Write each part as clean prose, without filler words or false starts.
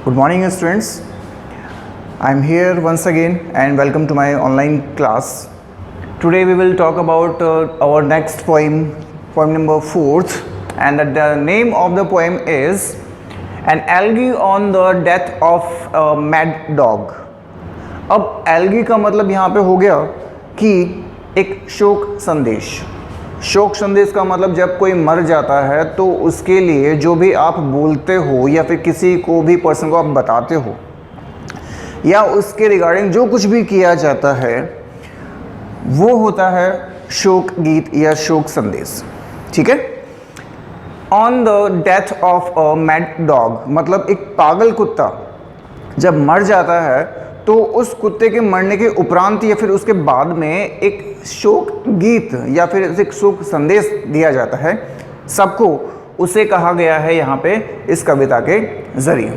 Good morning students. I am here once again and welcome to my online class. Today we will talk about our next poem number 4th, and the name of the poem is An Elegy on the Death of a Mad Dog. अब algae का मतलब यहाँ पे हो गया कि एक शोक संदेश। शोक संदेश का मतलब जब कोई मर जाता है तो उसके लिए जो भी आप बोलते हो या फिर किसी को भी पर्सन को आप बताते हो या उसके रिगार्डिंग जो कुछ भी किया जाता है वो होता है शोक गीत या शोक संदेश। ठीक है। On the death of a mad dog मतलब एक पागल कुत्ता जब मर जाता है तो उस कुत्ते के मरने के उपरांत या फिर उसके बाद में एक शोक गीत या फिर एक शोक संदेश दिया जाता है सबको, उसे कहा गया है यहाँ पे इस कविता के जरिए।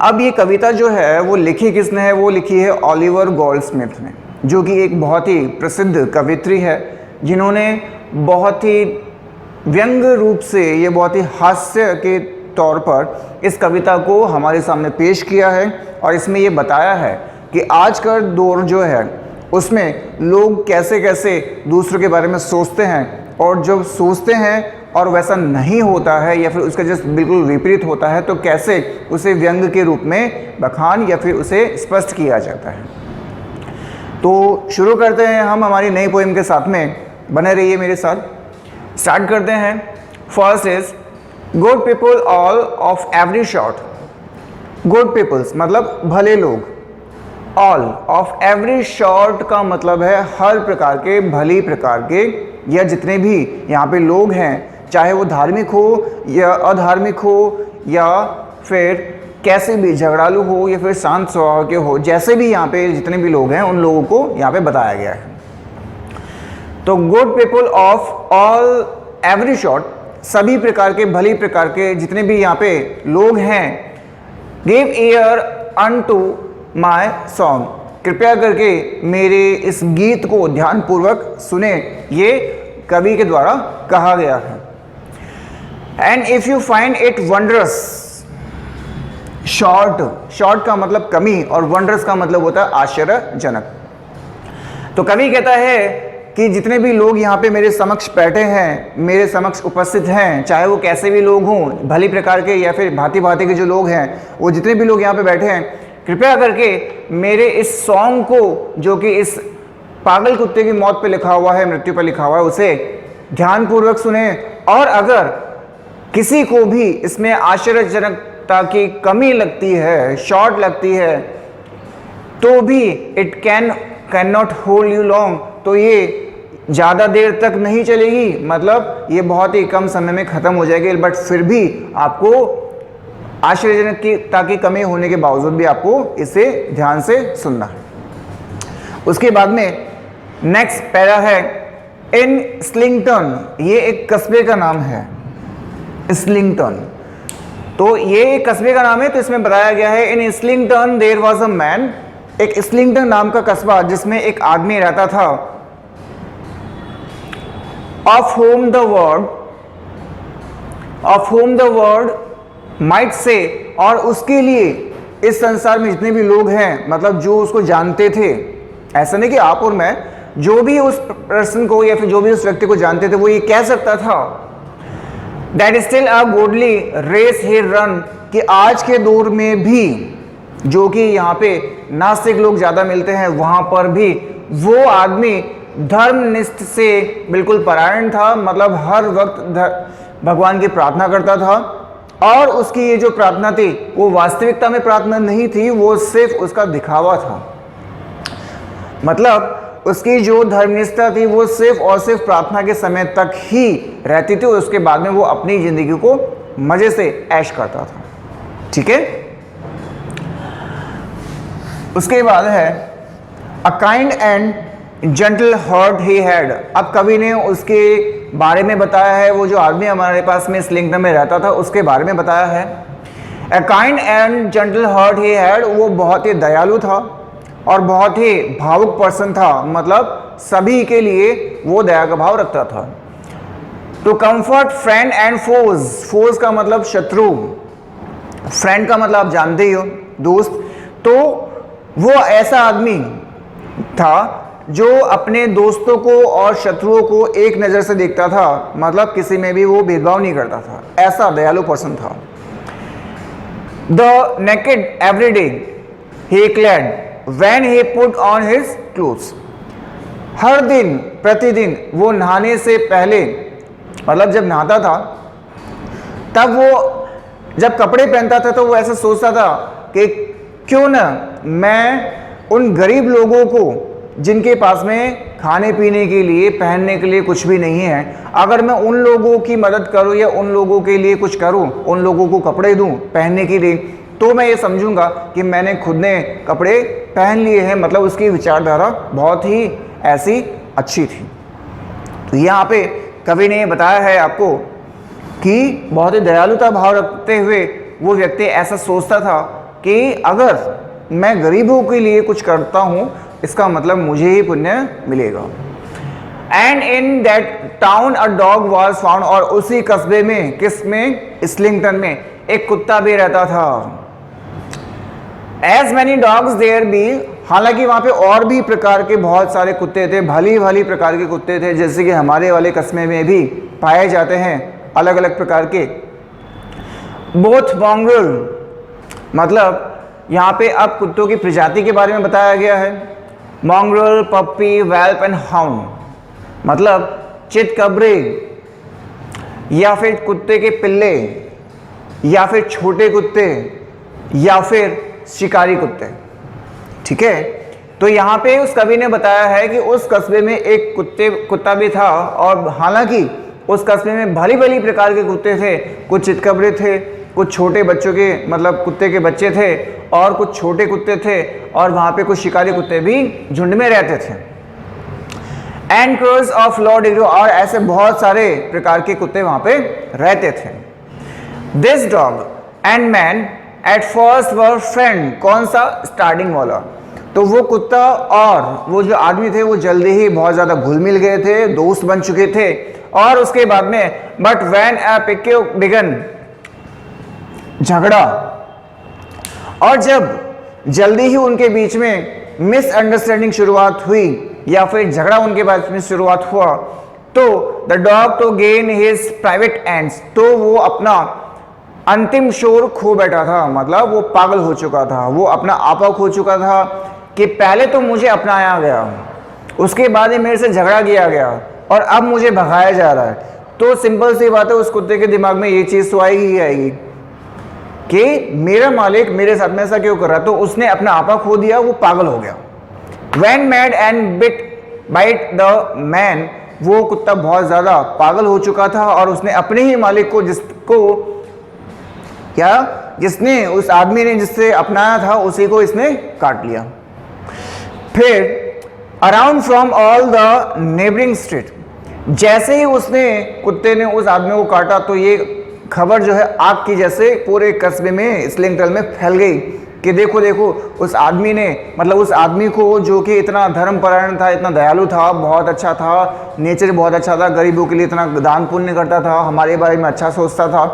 अब ये कविता जो है वो लिखी किसने है? वो लिखी है ओलिवर गोल्डस्मिथ ने, जो कि एक बहुत ही प्रसिद्ध कवित्री है जिन्होंने बहुत ही व्यंग रूप से, ये बहुत ही हास्य के तौर पर इस कविता को हमारे सामने पेश किया है और इसमें ये बताया है कि आज का दौर जो है उसमें लोग कैसे कैसे दूसरों के बारे में सोचते हैं और जब सोचते हैं और वैसा नहीं होता है या फिर उसका जस्ट बिल्कुल विपरीत होता है तो कैसे उसे व्यंग के रूप में बखान या फिर उसे स्पष्ट किया जाता है। तो शुरू करते हैं हम हमारी नई पोएम के साथ में, बने रहिए मेरे साथ। स्टार्ट करते हैं। First is good people all of every sort. Good peoples मतलब भले लोग, ऑल ऑफ एवरी शॉर्ट का मतलब है हर प्रकार के, भली प्रकार के, या जितने भी यहाँ पे लोग हैं चाहे वो धार्मिक हो या अधार्मिक हो या फिर कैसे भी झगड़ालू हो या फिर शांत स्वभाव के हो, जैसे भी यहाँ पे जितने भी लोग हैं उन लोगों को यहाँ पे बताया गया है। तो good people of all every short, सभी प्रकार के, भली प्रकार के जितने भी यहाँ पे लोग हैं, give year unto my song, कृपया करके मेरे इस गीत को ध्यानपूर्वक सुने, ये कवि के द्वारा कहा गया है। And if you find it wondrous, short का मतलब कमी और वंडरस का मतलब होता है आश्चर्यजनक। तो कवि कहता है कि जितने भी लोग यहाँ पे मेरे समक्ष बैठे हैं, मेरे समक्ष उपस्थित हैं, चाहे वो कैसे भी लोग हों, भली प्रकार के या फिर भांति भांति के जो लोग हैं, वो जितने भी लोग यहाँ पे बैठे हैं, कृपया करके मेरे इस सॉन्ग को जो कि इस पागल कुत्ते की मौत पे लिखा हुआ है, मृत्यु पर लिखा हुआ है, उसे ध्यानपूर्वक सुने। और अगर किसी को भी इसमें आश्चर्यजनकता की कमी लगती है, शॉर्ट लगती है, तो भी it can not hold you long, तो ये ज़्यादा देर तक नहीं चलेगी, मतलब ये बहुत ही कम समय में ख़त्म हो जाएगी, बट फिर भी आपको आश्चर्यजनकता की कमी होने के बावजूद भी आपको इसे ध्यान से सुनना है। उसके बाद में नेक्स्ट पैरा है इन स्लिंगटन, ये एक कस्बे का नाम है, स्लिंगटन। तो ये एक कस्बे का नाम है, तो इसमें बताया गया है इन स्लिंगटन देयर वाज अ मैन, एक स्लिंगटन नाम का कस्बा जिसमें एक आदमी रहता था, of whom the world might say, और उसके लिए इस संसार में जितने भी लोग हैं, मतलब जो उसको जानते थे, ऐसा नहीं कि आप और मैं, जो भी उस पर्सन को या फिर जो भी उस व्यक्ति को जानते थे वो ये कह सकता था that still a godly race he run, कि आज के दौर में भी जो कि यहाँ पे नास्तिक लोग ज़्यादा मिलते हैं वहाँ पर भी वो आदमी धर्मनिष्ठ से बिल्कुल परायण था, मतलब हर वक्त भगवान की प्रार्थना करता था और उसकी ये जो प्रार्थना थी वो वास्तविकता में प्रार्थना नहीं थी, वो सिर्फ उसका दिखावा था। मतलब उसकी जो धर्मनिष्ठा थी वो सिर्फ और सिर्फ प्रार्थना के समय तक ही रहती थी, उसके बाद में वो अपनी जिंदगी को मजे से ऐश करता था। ठीक है। उसके बाद है a kind and gentle heart he had. अब कवि ने उसके बारे में बताया है, वो जो आदमी हमारे पास में स्लिंगटन में रहता था उसके बारे में बताया है। A kind and gentle heart he had, वो बहुत ही दयालु था और बहुत ही भावुक पर्सन था, मतलब सभी के लिए वो दया का भाव रखता था। टू कंफर्ट फ्रेंड एंड फोज, फोज का मतलब शत्रु, फ्रेंड का मतलब आप जानते ही हो, दोस्त। तो वो ऐसा आदमी था जो अपने दोस्तों को और शत्रुओं को एक नज़र से देखता था, मतलब किसी में भी वो भेदभाव नहीं करता था, ऐसा दयालु पर्सन था। The naked every day he clad when he put on his clothes. हर दिन प्रतिदिन वो नहाने से पहले, मतलब जब नहाता था तब वो जब कपड़े पहनता था तो वो ऐसा सोचता था कि क्यों ना मैं उन गरीब लोगों को जिनके पास में खाने पीने के लिए, पहनने के लिए कुछ भी नहीं है, अगर मैं उन लोगों की मदद करूं या उन लोगों के लिए कुछ करूं, उन लोगों को कपड़े दूं पहनने के लिए, तो मैं ये समझूंगा कि मैंने खुद ने कपड़े पहन लिए हैं। मतलब उसकी विचारधारा बहुत ही ऐसी अच्छी थी। तो यहाँ पे कवि ने बताया है आपको कि बहुत ही दयालुता भाव रखते हुए वो व्यक्ति ऐसा सोचता था कि अगर मैं गरीबों के लिए कुछ करता हूँ, इसका मतलब मुझे ही पुण्य मिलेगा। And in that town a dog was found, और उसी कस्बे में, किस में, इस्लिंगटन में एक कुत्ता भी रहता था। As many dogs there be, हालांकि वहां पे और भी प्रकार के बहुत सारे कुत्ते थे, भली भाली प्रकार के कुत्ते थे, जैसे कि हमारे वाले कस्बे में भी पाए जाते हैं अलग अलग प्रकार के। बोथ मॉन्ग्रोल, मतलब यहाँ पे अब कुत्तों की प्रजाति के बारे में बताया गया है। मॉन्ग्रोल, पप्पी, वेल्प एंड हाउंड, मतलब चितकबरे या फिर कुत्ते के पिल्ले या फिर छोटे कुत्ते या फिर शिकारी कुत्ते। ठीक है, तो यहाँ पे उस कवि ने बताया है कि उस कस्बे में एक कुत्ता भी था, और हालांकि उस कस्बे में भली भली प्रकार के कुत्ते थे। कुछ चितकबरे थे, कुछ छोटे बच्चों के, मतलब कुत्ते के बच्चे थे, और कुछ छोटे कुत्ते थे, और वहाँ पे कुछ शिकारी कुत्ते भी झुंड में रहते थे। And crows of low degree, और ऐसे बहुत सारे प्रकार के कुत्ते वहाँ पे रहते थे। This dog and man at first were friend, कौन सा, स्टार्टिंग वाला। तो वो कुत्ता और वो जो आदमी थे वो जल्दी ही बहुत ज़्यादा घुल मिल गए थे, दोस्त बन चुके थे। और उसके बाद में but when a pique began, झगड़ा, और जब जल्दी ही उनके बीच में मिसअंडरस्टैंडिंग शुरुआत हुई या फिर झगड़ा उनके बीच में शुरुआत हुआ, तो the dog to gain his private ends, तो वो अपना अंतिम शोर खो बैठा था। मतलब वो पागल हो चुका था, वो अपना आपा खो चुका था कि पहले तो मुझे अपनाया गया, उसके बाद ही मेरे से झगड़ा किया गया, और अब मुझे भगाया जा रहा है। तो सिंपल सी बात है, उस कुत्ते के दिमाग में ये चीज़ तो आएगी ही आएगी कि मेरा मालिक मेरे साथ में ऐसा क्यों कर रहा। तो उसने अपना आपा खो दिया, वो पागल हो गया। When mad and bite the man, वो कुत्ता बहुत ज़्यादा पागल हो चुका था, और उसने अपने ही मालिक को, जिसने उस आदमी ने जिससे अपनाया था, उसी को इसने काट लिया। फिर around from all the neighbouring street, जैसे ही कुत्ते ने उस आदमी को काटा, तो ये खबर जो है आग की जैसे पूरे कस्बे में, इस्लिंगटन में फैल गई कि देखो देखो उस आदमी ने, मतलब उस आदमी को जो कि इतना धर्मपरायण था, इतना दयालु था, बहुत अच्छा था, नेचर बहुत अच्छा था, गरीबों के लिए इतना दान पुण्य करता था, हमारे बारे में अच्छा सोचता था,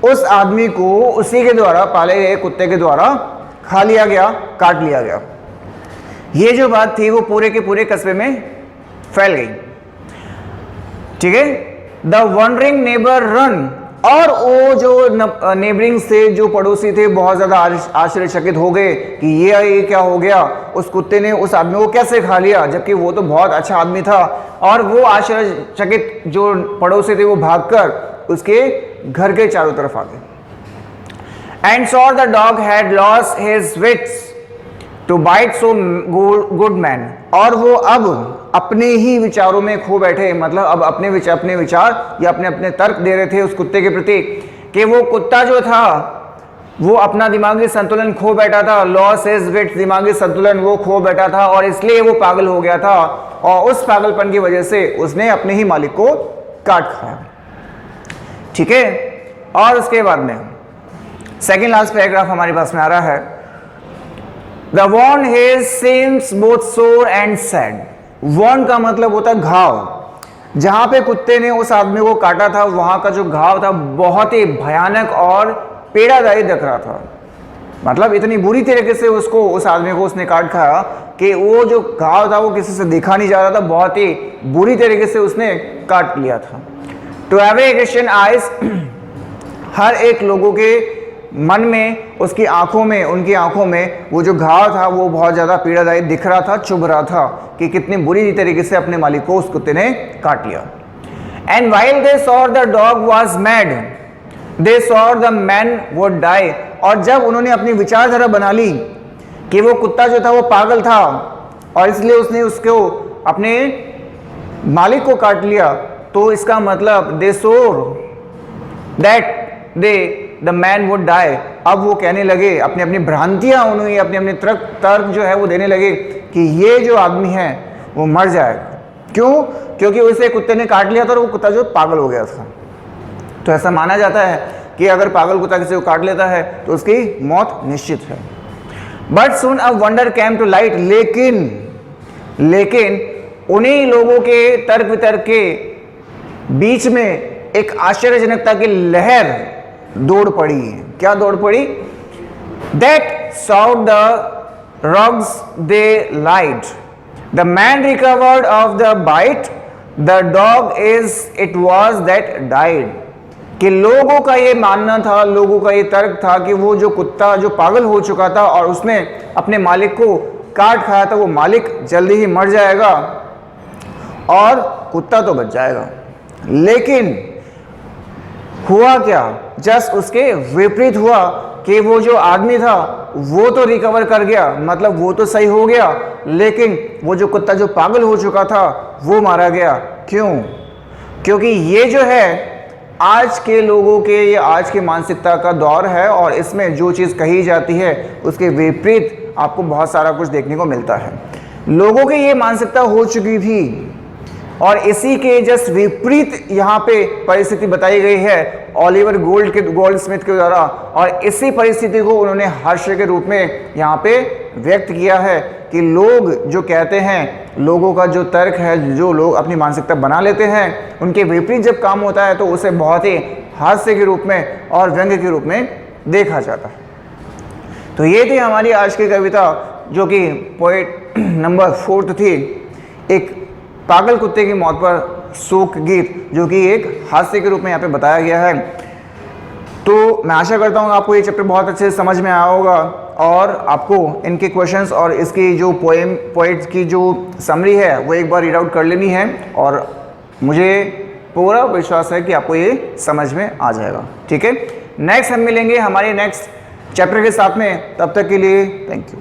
उस आदमी को उसी के द्वारा, पाले गए कुत्ते के द्वारा खा लिया गया, काट लिया गया। ये जो बात थी वो पूरे के पूरे कस्बे में फैल गई। ठीक है, द वंडरिंग नेबर रन, और वो जो नेबरिंग से जो पड़ोसी थे बहुत ज़्यादा आश्चर्यचकित हो गए कि ये क्या हो गया, उस कुत्ते ने उस आदमी को कैसे खा लिया, जबकि वो तो बहुत अच्छा आदमी था। और वो आश्चर्यचकित जो पड़ोसी थे वो भागकर उसके घर के चारों तरफ आ गए। And saw the dog had lost his wits to bite so good man, और वो अब अपने ही विचारों में खो बैठे, मतलब अब अपने विचार या अपने तर्क दे रहे थे उस कुत्ते के प्रति कि वो कुत्ता जो था वो अपना दिमागी संतुलन खो बैठा था, लॉस हिज विट्स, दिमागी संतुलन वो खो बैठा था, और इसलिए वो पागल हो गया था, और उस पागलपन की वजह से उसने अपने ही मालिक को काट खाया। ठीक है, और उसके बाद में सेकेंड लास्ट पैराग्राफ हमारे पास में आ रहा है। The wound his seems both sore and sad, wound का मतलब होता है घाव। जहां पे कुत्ते ने उस आदमी को काटा था वहां का जो घाव था बहुत ही भयानक और पीड़ादायी दिख रहा था। मतलब इतनी बुरी तरीके से उसको, उस आदमी को उसने काट खाया कि वो जो घाव था वो किसी से देखा नहीं जा रहा था, बहुत ही बुरी तरीके से उसने काट लिया था। टू एवरी क्रिश्चियन आइज, हर एक लोगों के मन में, उसकी आंखों में, उनकी आंखों में वो जो घाव था वो बहुत ज़्यादा पीड़ादायी दिख रहा था, चुभ रहा था कि कितनी बुरी तरीके से अपने मालिक को उस कुत्ते ने काट लिया। And while they saw the dog was mad, they saw the man would die. और जब उन्होंने अपनी विचारधारा बना ली कि वो कुत्ता जो था वो पागल था और इसलिए उसने उसको, अपने मालिक को काट लिया, तो इसका मतलब they swore that the man would die. अब वो कहने लगे, अपनी अपनी भ्रांतियां उन्होंने, अपने अपने तर्क जो है वो देने लगे कि ये जो आदमी है वो मर जाएगा। क्यों? क्योंकि उसे कुत्ते ने काट लिया था और वो कुत्ता जो पागल हो गया था। तो ऐसा माना जाता है कि अगर पागल कुत्ता किसी को काट लेता है तो उसकी मौत निश्चित है। But soon a wonder came to light, लेकिन उन्हीं लोगों के तर्क वितर्क के बीच में एक आश्चर्यजनकता की लहर दौड़ पड़ी। क्या दौड़ पड़ी? That sound the rogues they light, the man recovered of the bite, the dog is it was that died. कि लोगों का ये मानना था, लोगों का ये तर्क था कि वो जो कुत्ता जो पागल हो चुका था और उसने अपने मालिक को काट खाया था, वो मालिक जल्दी ही मर जाएगा और कुत्ता तो बच जाएगा। लेकिन हुआ क्या? जस्ट उसके विपरीत हुआ कि वो जो आदमी था वो तो रिकवर कर गया, मतलब वो तो सही हो गया, लेकिन वो जो कुत्ता जो पागल हो चुका था वो मारा गया। क्यों? क्योंकि ये जो है आज के लोगों के, ये आज की मानसिकता का दौर है और इसमें जो चीज़ कही जाती है उसके विपरीत आपको बहुत सारा कुछ देखने को मिलता है। लोगों की ये मानसिकता हो चुकी थी और इसी के जस्ट विपरीत यहाँ पे परिस्थिति बताई गई है ओलिवर गोल्डस्मिथ के द्वारा, और इसी परिस्थिति को उन्होंने हास्य के रूप में यहाँ पे व्यक्त किया है कि लोग जो कहते हैं, लोगों का जो तर्क है, जो लोग अपनी मानसिकता बना लेते हैं, उनके विपरीत जब काम होता है तो उसे बहुत ही हास्य के रूप में और व्यंग्य के रूप में देखा जाता है। तो ये थी हमारी आज की कविता, जो कि पोएट नंबर 4 थी, एक पागल कुत्ते की मौत पर शोक गीत, जो कि एक हास्य के रूप में यहाँ पे बताया गया है। तो मैं आशा करता हूँ आपको ये चैप्टर बहुत अच्छे से समझ में आया होगा और आपको इनके क्वेश्चंस और इसकी जो पोएट की जो समरी है वो एक बार रीड आउट कर लेनी है, और मुझे पूरा विश्वास है कि आपको ये समझ में आ जाएगा। ठीक है, नेक्स्ट हम मिलेंगे हमारे नेक्स्ट चैप्टर के साथ में। तब तक के लिए थैंक यू।